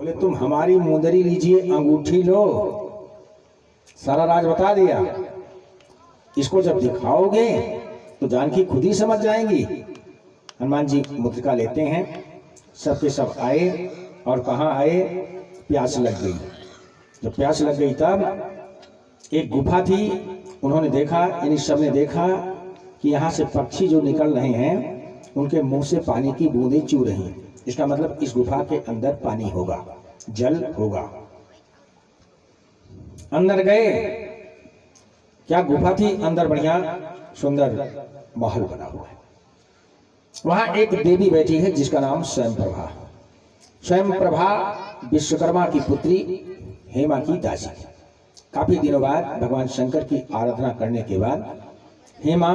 बोले तुम हमारी मुंदरी लीजिए, अंगूठी लो, सारा राज बता दिया। इसको जब दिखाओगे तो जानकी खुद ही समझ जाएंगी। हनुमान जी मुद्रिका लेते हैं, सबके सब आए और कहाँ आए, प्यास लग गई। जब प्यास लग गई तब एक गुफा थी, उन्होंने देखा, इन सब ने देखा कि यहाँ से पक्षी जो निकल रहे हैं उनके मुंह से पानी की बूंदें चू रही हैं। इसका मतलब इस गुफा के अंदर पानी होगा, जल होगा। अंदर गए, क्या गुफा थी, अंदर बढ़िया सुंदर महल बना हुआ है। वहां एक देवी बैठी है जिसका नाम स्वयं प्रभा। स्वयं प्रभा विश्वकर्मा की पुत्री हेमा की दासी थी। काफी दिनों बाद भगवान शंकर की आराधना करने के बाद हेमा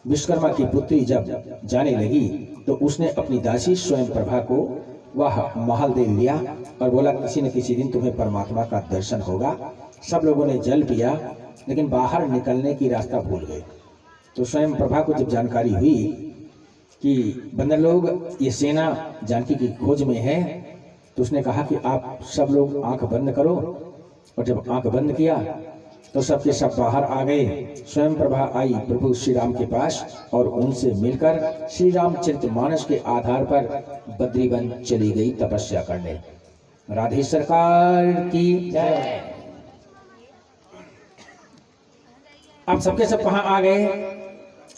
विश्वकर्मा की पुत्री जब जाने लगी तो उसने अपनी दासी स्वयं प्रभा को वह महल दे दिया और बोला किसी न किसी दिन तुम्हें परमात्मा का दर्शन होगा। सब लोगों ने जल पिया लेकिन बाहर निकलने की रास्ता भूल गए। तो स्वयं प्रभा को जब जानकारी हुई कि बंदर लोग ये सेना जानकी की खोज में है, तो उसने कहा कि आप सब लोग आंख बंद करो। और जब आंख बंद किया तो सबके सब बाहर आ गए। स्वयं प्रभा आई प्रभु श्री राम के पास और उनसे मिलकर श्री रामचरितमानस के आधार पर बद्रीवन चली गई तपस्या करने। राधे सरकार की जय। अब सबके सब कहां आ गए,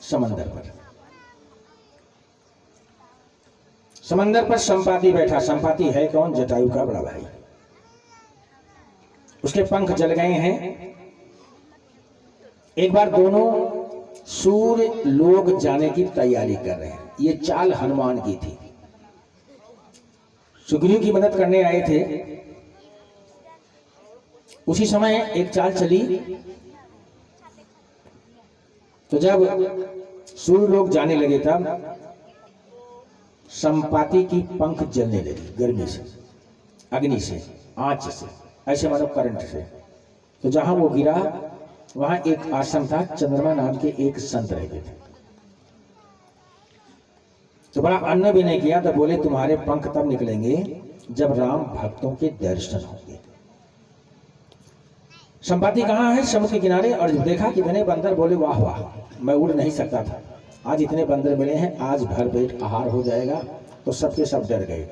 समंदर पर। समंदर पर संपाति बैठा। संपाति है कौन, जटायु का बड़ा भाई। उसके पंख जल गए हैं। एक बार दोनों सूर्य लोक जाने की तैयारी कर रहे हैं। ये चाल हनुमान की थी। सुग्रीव की मदद करने आए थे। उसी समय एक चाल चली, तो जब सूर्य लोक जाने लगे तब संपाति की पंख जलने लगी, गर्मी से, अग्नि से, आंच से, ऐसे मानो करंट से। तो जहां वो गिरा वहां एक आश्रम था, चंद्रमा नाम के एक संत रहते थे। तो बड़ा अन्न भी नहीं किया, तो बोले तुम्हारे पंख तब निकलेंगे जब राम भक्तों के दर्शन होंगे। संपाति कहाँ है, समुद्र के किनारे। और जब देखा कि इतने बंदर, बोले वाह वाह, मैं उड़ नहीं सकता था, आज इतने बंदर मिले हैं, आज भर पेट आहार हो जाएगा। तो सबके सब डर गए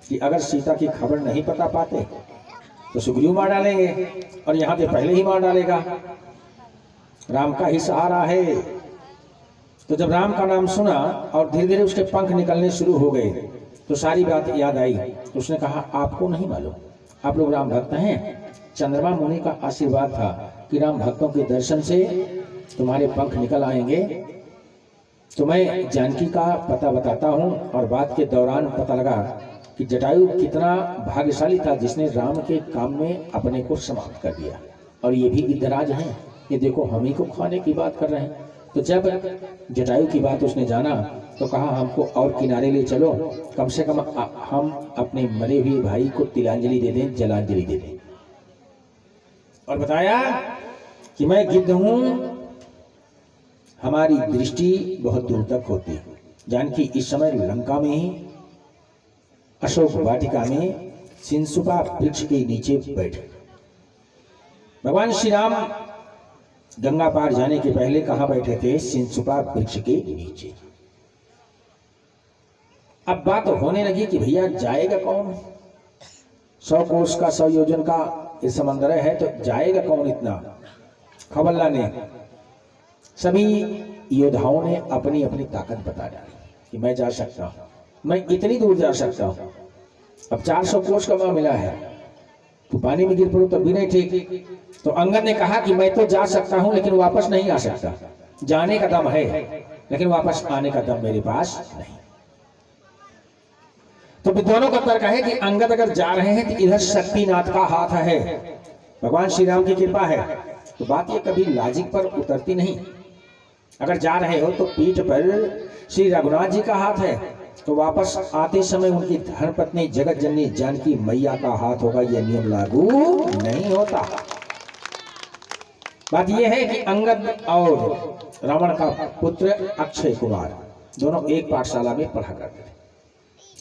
कि अगर सीता की खबर नहीं पता पाते तो सुग्रीव मार डालेंगे, और यहाँ पे पहले ही मार डालेगा। राम का ही सहारा है। तो जब राम का नाम सुना और धीरे धीरे उसके पंख निकलने शुरू हो गए तो सारी बात याद आई। तो उसने कहा आपको नहीं मालूम, आप लोग राम भक्त हैं, चंद्रमा मुनि का आशीर्वाद था कि राम भक्तों के दर्शन से तुम्हारे पंख निकल आएंगे। तो मैं जानकी का पता बताता हूँ। और बात के दौरान पता लगा कि जटायु कितना भाग्यशाली था जिसने राम के काम में अपने को समाप्त कर दिया। और ये भी गिद्धराज हैं, ये देखो हम ही को खाने की बात कर रहे हैं। तो जब जटायु की बात उसने जाना तो कहा हमको और किनारे ले चलो, कम से कम हम अपने मरे हुए भाई को तिलांजलि दे दें, जलांजलि दे दें। और बताया कि मैं गिद्ध हूं, हमारी दृष्टि बहुत दूर तक होती है। जानकी इस समय लंका में ही अशोक वाटिका में सिंसुपा वृक्ष के नीचे बैठे। भगवान श्री राम गंगा पार जाने के पहले कहां बैठे थे, सिंसुपा वृक्ष के नीचे। अब बात होने लगी कि भैया जाएगा कौन, 100 कोस का 100 योजन का ये समंदर है, तो जाएगा कौन इतना। खबर लाने सभी योद्धाओं ने अपनी अपनी ताकत बता डाली कि मैं जा सकता हूं, मैं इतनी दूर जा सकता हूं। अब 400 कोस का वहां मिला है, तो पानी में गिर पड़ो तो भी नहीं ठीक। तो अंगद ने कहा कि मैं तो जा सकता हूं लेकिन वापस नहीं आ सकता। जाने का दम है लेकिन वापस आने का दम मेरे पास नहीं। तो विद्वानों का तर्क है कि अंगद अगर जा रहे हैं तो इधर शक्तिनाथ का हाथ है, भगवान श्री राम की कृपा है। तो बात ये कभी लॉजिक पर उतरती नहीं। अगर जा रहे हो तो पीठ पर श्री रघुनाथ जी का हाथ है, तो वापस आते समय उनकी धर्मपत्नी जगत जननी जानकी मैया का हाथ होगा, यह नियम लागू नहीं होता। बात यह है कि अंगद और रावण का पुत्र अक्षय कुमार दोनों एक पाठशाला में पढ़ा करते थे।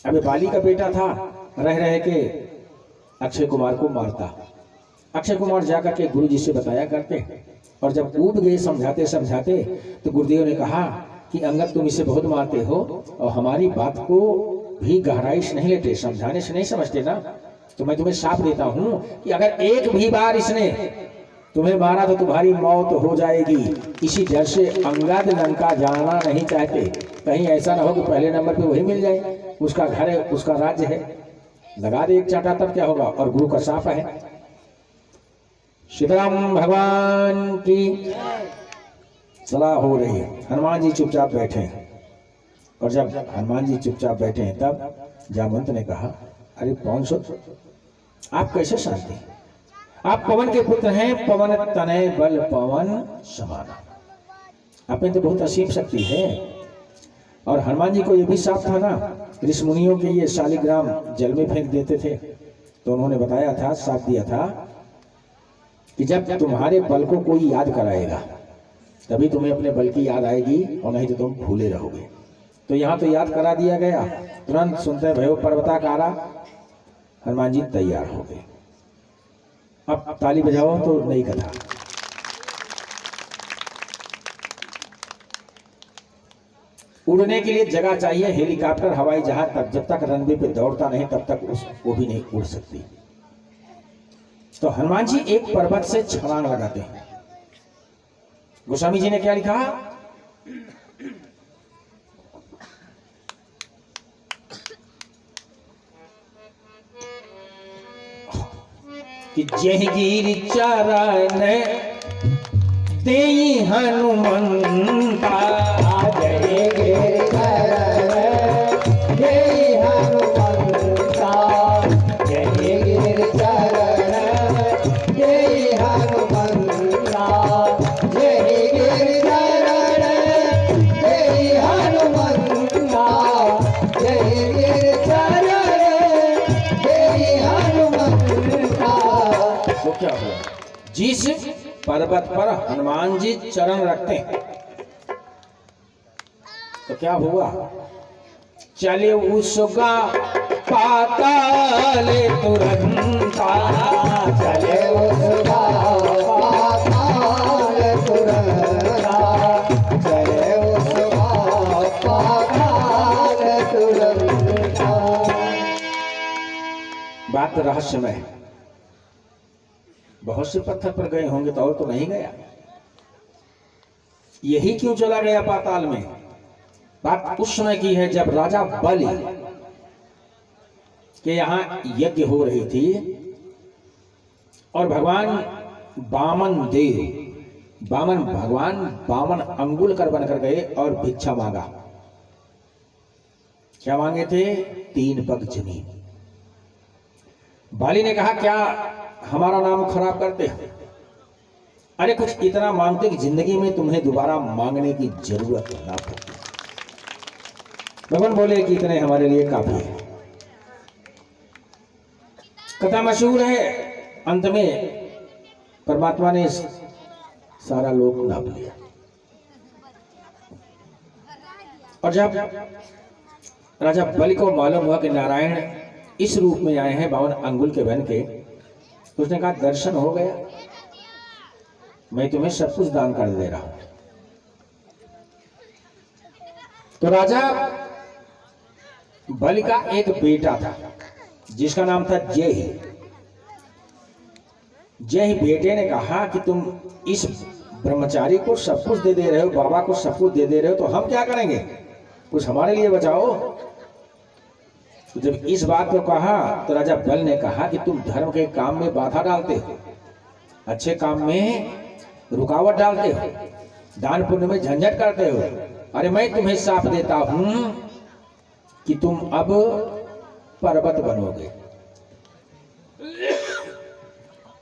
अबे बाली का बेटा था, रह रहे के अक्षय कुमार को मारता। अक्षय कुमार जाकर के गुरु जी से बताया करते, और जब ऊब गए समझाते समझाते तो गुरुदेव ने कहा कि अंगद तुम इसे बहुत मारते हो और हमारी बात को भी गहराई से नहीं लेते, समझाने से नहीं समझते ना, तो मैं तुम्हें शाप देता हूं कि अगर एक भी बार इसने तुम्हें मारा तो तुम्हारी मौत हो जाएगी। इसी डर से अंगद लंका जाना नहीं चाहते, कहीं ऐसा ना हो कि पहले नंबर पे वही मिल जाए, उसका घर है, उसका राज्य है, लगा दे एक चाटा तब क्या होगा। और गुरु का शाप है। सीताराम भगवान की सलाह हो रही है। हनुमान जी चुपचाप बैठे हैं, और जब हनुमान जी चुपचाप बैठे हैं तब जामवंत ने कहा, अरे पवन सुत, आप कैसे शांति? आप पवन के पुत्र हैं, पवन तनय बल पवन समाना, आप में तो बहुत असीम शक्ति है। और हनुमान जी को यह भी साफ था ना, ऋषि मुनियों के ये शालिग्राम जल में फेंक देते थे, तो उन्होंने बताया था, साफ दिया था कि जब तुम्हारे बल को कोई याद कराएगा तभी तुम्हें अपने बल की याद आएगी, और नहीं तो तुम भूले रहोगे। तो यहाँ तो याद करा दिया गया। तुरंत सुनते भयो पर्वताकारा, हनुमान जी तैयार हो गए। अब ताली बजाओ तो नई कथा। उड़ने के लिए जगह चाहिए, हेलीकॉप्टर, हवाई जहाज, तब जब तक रनवे पे दौड़ता नहीं तब तक वो भी नहीं उड़ सकती। तो हनुमान जी एक पर्वत से छलांग लगाते हैं। गोस्वामी जी ने क्या लिखा कि जय गिरि चरण तेई हनुमंता, जय गिरि चरण तेई हनुमंता, जय गिरि चरण तेई हनुमंता, जय गिरि चरण तेई हनुमंता, जय गिरि चरण तेई हनुमंता। तो क्या हुआ? जिस पर्वत पर हनुमान जी चरण रखते हैं तो क्या हुआ? चले उसका पाताल तुरंता, चले उसका पाताल तुरंता, चले उसका पाताल तुरंता। बात रहस्यमय है। बहुत से पत्थर पर गए होंगे तो और तो नहीं गया। यही क्यों चला गया पाताल में? बात उस समय की है जब राजा बलि के यहां यज्ञ हो रही थी और भगवान भगवान बामन अंगुलकर बनकर गए और भिक्षा मांगा। क्या मांगे थे? 3 पग जमीन। बाली ने कहा, क्या हमारा नाम खराब करते हो? अरे कुछ इतना मांगते कि जिंदगी में तुम्हें दोबारा मांगने की जरूरत ना पड़ती। भगवान बोले कि इतने हमारे लिए काफी है। कथा मशहूर है, अंत में परमात्मा ने सारा लोक नाप लिया। और जब राजा बलि को मालूम हुआ कि नारायण इस रूप में आए हैं 52 अंगुल के बन के, तो उसने कहा, दर्शन हो गया, मैं तुम्हें सब कुछ दान कर दे रहा हूं। तो राजा बलि का एक बेटा था जिसका नाम था जय। जय बेटे ने कहा कि तुम इस ब्रह्मचारी को सब कुछ दे रहे हो, बाबा को सब कुछ दे रहे हो, तो हम क्या करेंगे? कुछ हमारे लिए बचाओ। तो जब इस बात को कहा तो राजा बल ने कहा कि तुम धर्म के काम में बाधा डालते हो, अच्छे काम में रुकावट डालते हो, दान पुण्य में झंझट करते हो। अरे मैं तुम्हें साफ देता हूं कि तुम अब पर्वत बनोगे।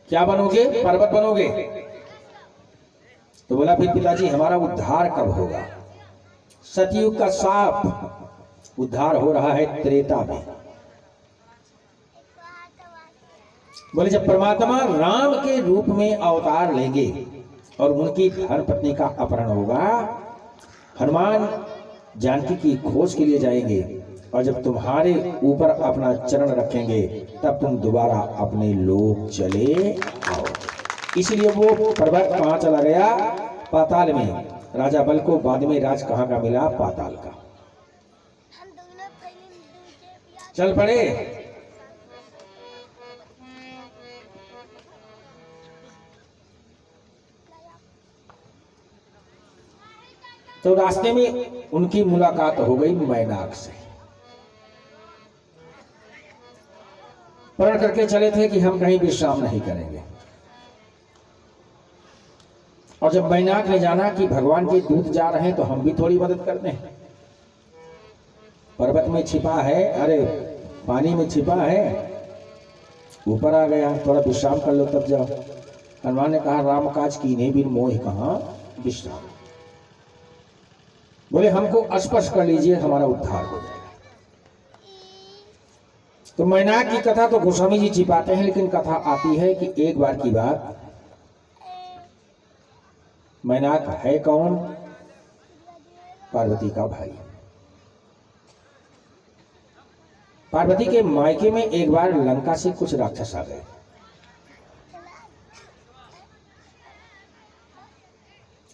क्या बनोगे? पर्वत बनोगे। तो बोला, फिर पिताजी हमारा उद्धार कब होगा? सतयुग का साफ उद्धार हो रहा है त्रेता में। बोले, जब परमात्मा राम के रूप में अवतार लेंगे और उनकी धर्मपत्नी का अपहरण होगा, हनुमान जानकी की खोज के लिए जाएंगे और जब तुम्हारे ऊपर अपना चरण रखेंगे तब तुम दोबारा अपने लोक चले आओ। इसलिए वो पर्वत कहाँ चला गया? पाताल में। राजा बल को बाद में राज कहाँ का मिला? पाताल का। चल पड़े। तो रास्ते में उनकी मुलाकात हो गई मैनाक से। प्रण करके चले थे कि हम कहीं विश्राम नहीं करेंगे। और जब मैनाक ने जाना कि भगवान के दूत जा रहे हैं तो हम भी थोड़ी मदद करते हैं। पर्वत में छिपा है, अरे पानी में छिपा है, ऊपर आ गया, थोड़ा विश्राम कर लो तब जाओ। हनुमान ने कहा राम काज की नहीं बिन मोह कहाँ विश्राम। बोले हमको स्पर्श कर लीजिए, हमारा उद्धार हो जाएगा। तो मैनाक की कथा तो गोस्वामी जी छिपाते हैं, लेकिन कथा आती है कि एक बार की बात, मैनाक है कौन? पार्वती का भाई। पार्वती के मायके में एक बार लंका से कुछ राक्षस आ गए।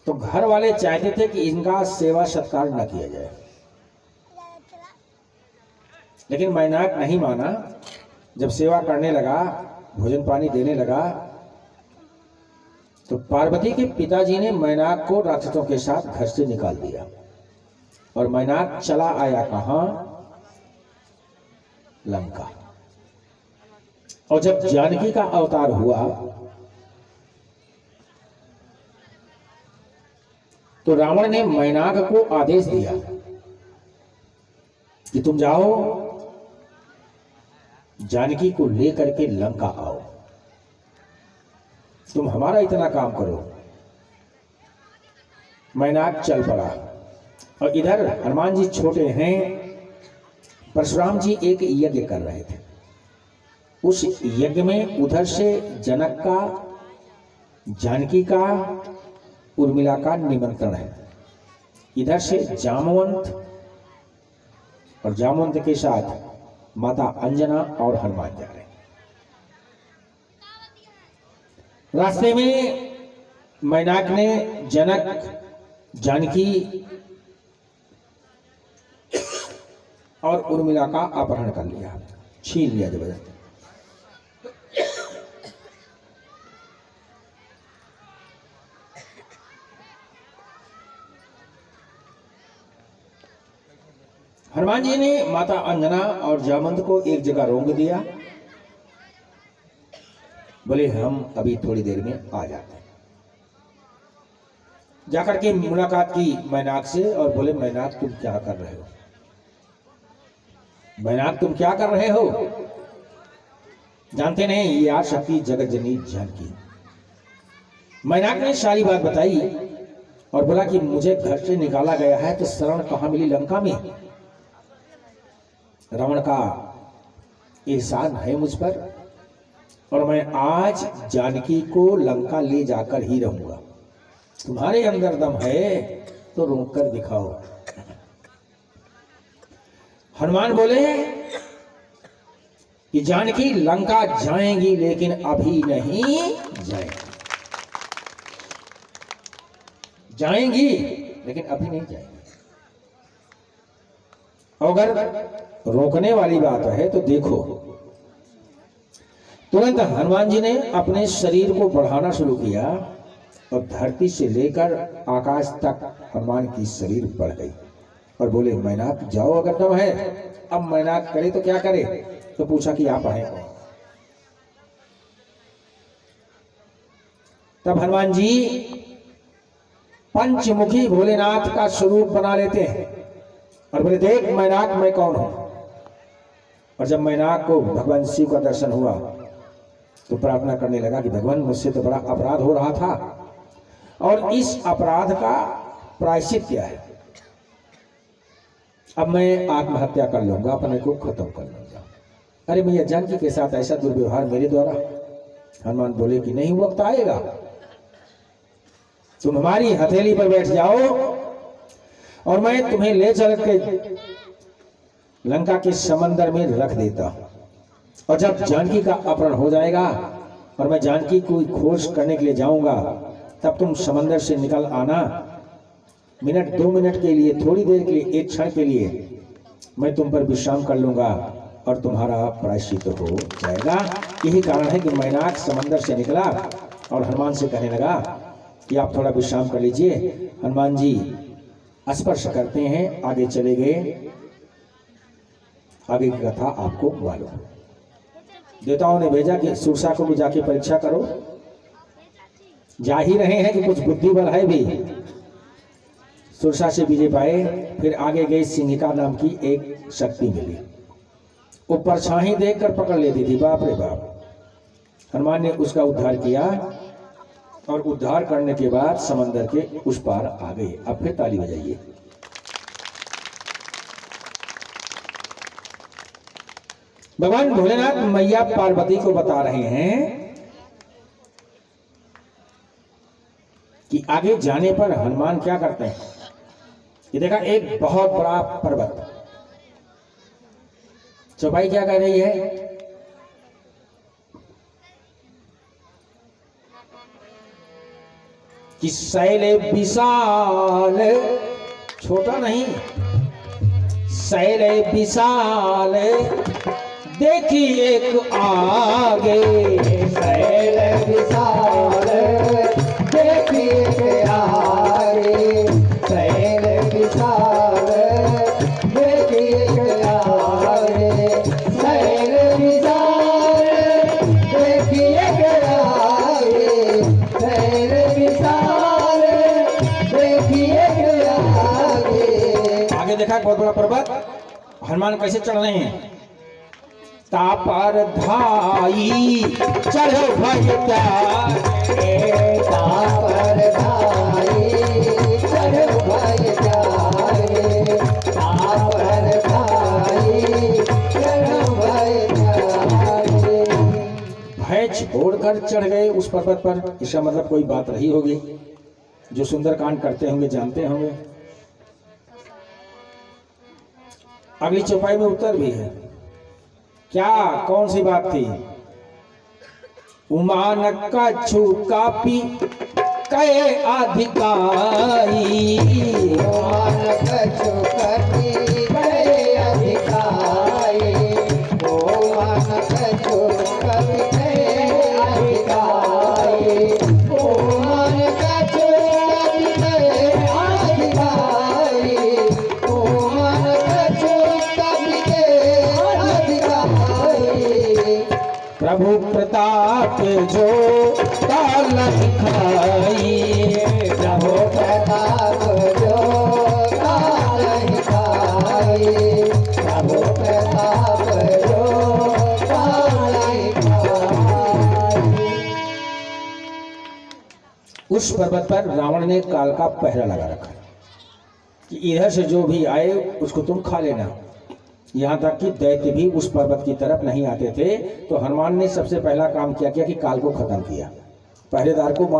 तो घर वाले चाहते थे कि इनका सेवा सत्कार न किया जाए, लेकिन मैनाक नहीं माना। जब सेवा करने लगा, भोजन पानी देने लगा, तो पार्वती के पिताजी ने मैनाक को राक्षसों के साथ घर से निकाल दिया और मैनाक चला आया कहां? लंका। और जब जानकी का अवतार हुआ तो रावण ने मैनाक को आदेश दिया कि तुम जाओ, जानकी को लेकर के लंका आओ, तुम हमारा इतना काम करो। मैनाक चल पड़ा। और इधर हनुमान जी छोटे हैं, परशुराम जी एक यज्ञ कर रहे थे। उस यज्ञ में उधर से जनक का, जानकी का, उर्मिला का निमंत्रण है। इधर से जामवंत और जामवंत के साथ माता अंजना और हनुमान जा रहे हैं। रास्ते में मैनाक ने जनक, जानकी और उर्मिला का अपहरण कर लिया, छीन लिया जबरदस्ती। हनुमान जी ने माता अंजना और जामवंत को एक जगह रोक दिया। बोले हम अभी थोड़ी देर में आ जाते हैं। जाकर के मुलाकात की मैनाक से और बोले मैनाक तुम क्या कर रहे हो? मैनाक तुम क्या कर रहे हो? जानते नहीं ये आज शक्ति जगत जननी जानकी। मैनाक ने सारी बात बताई और बोला कि मुझे घर से निकाला गया है तो शरण कहां मिली? लंका में। रावण का एहसान है मुझ पर और मैं आज जानकी को लंका ले जाकर ही रहूंगा। तुम्हारे अंदर दम है तो रोक कर दिखाओ। हनुमान बोले कि जानकी लंका जाएंगी लेकिन अभी नहीं जाएंगी। जाएंगी लेकिन अभी नहीं जाएंगी। अगर रोकने वाली बात है तो देखो, तुरंत हनुमान जी ने अपने शरीर को बढ़ाना शुरू किया और धरती से लेकर आकाश तक हनुमान की शरीर बढ़ गई और बोले मैनाक जाओ अगर दम है। अब मैनाक करे तो क्या करे? तो पूछा कि आप आए कौन? तब हनुमान जी पंचमुखी भोलेनाथ का स्वरूप बना लेते हैं और बोले देख मैनाक मैं कौन हूं। और जब मैनाक को भगवान शिव का दर्शन हुआ तो प्रार्थना करने लगा कि भगवान मुझसे तो बड़ा अपराध हो रहा था और इस अपराध का प्रायश्चित क्या है? अब मैं आत्महत्या कर लूंगा, अपने को खत्म कर लूंगा। अरे मैया जानकी के साथ ऐसा दुर्व्यवहार मेरे द्वारा। हनुमान बोले कि नहीं, वक्त आएगा, तुम हमारी हथेली पर बैठ जाओ और मैं तुम्हें ले चल के लंका के समंदर में रख देता। और जब जानकी का अपहरण हो जाएगा और मैं जानकी को खोज करने के लिए जाऊंगा, तब तुम समंदर से निकल आना। मिनट 2 मिनट के लिए, थोड़ी देर के लिए, एक क्षण के लिए मैं तुम पर विश्राम कर लूंगा और तुम्हारा प्रायश्चित हो जाएगा। यही कारण है कि मैनाक समंदर से निकला और हनुमान से कहने लगा कि आप थोड़ा विश्राम कर लीजिए। हनुमान जी स्पर्श करते हैं, आगे चले गए। आगे की कथा आपको मालूम। देवताओं ने भेजा कि सुरसा को भी जाके परीक्षा करो। जा ही रहे हैं कि कुछ बुद्धि बल है भी। सुरसा से विजय पाए। फिर आगे गए, सिंहिका नाम की एक शक्ति मिली। वो परछाई देखकर पकड़ लेती थी, बाप रे बाप। हनुमान ने उसका उद्धार किया और उद्धार करने के बाद समंदर के उस पार आ गए। अब फिर ताली बजाइए। भगवान भोलेनाथ मैया पार्वती को बता रहे हैं कि आगे जाने पर हनुमान क्या करते हैं। ये देखा, एक बहुत बड़ा पर्वत। चौपाई क्या कह रही है कि शैल विशाल, छोटा नहीं, शैल विशाल देखी एक आगे। शैल विशाल देखी एक आगे। शैल विशाल देखी एक आगे। शैल विशाल देखी एक आगे। शैल विशाल देखी एक आगे। आगे देखा बहुत बड़ा पर्वत। हनुमान कैसे चढ़ रहे हैं। तापर धाई चढ़ो भय त्यागे। तापर धाई चढ़ो भय त्यागे। तापर धाई चढ़ो भय त्यागे। भय छोड़कर चढ़ गए उस पर्वत पर। इसका मतलब कोई बात रही होगी। जो सुंदरकांड करते होंगे जानते होंगे। अगली चौपाई में उत्तर भी है। क्या, कौन सी बात थी। उमान कछु कापी कहे अधिकारी। उमान कछु कापी कहे अधिकारी। उमान कछु कापी कहे अधिकारी। उमान कछु कापी कहे अधिकारी। उमान कछु कापी कहे अधिकारी। प्रभु प्रताप जो काल खाई। प्रभु प्रताप जो काल खाई। प्रभु प्रताप जो काल खाई। उस पर्वत पर रावण ने काल का पहरा लगा रखा कि इधर से जो भी आए उसको तुम खा लेना। यहाँ तक कि दैत्य भी उस पर्वत की तरफ नहीं आते थे। तो हनुमान ने सबसे पहला काम क्या किया कि काल को खत्म किया। पहरेदार को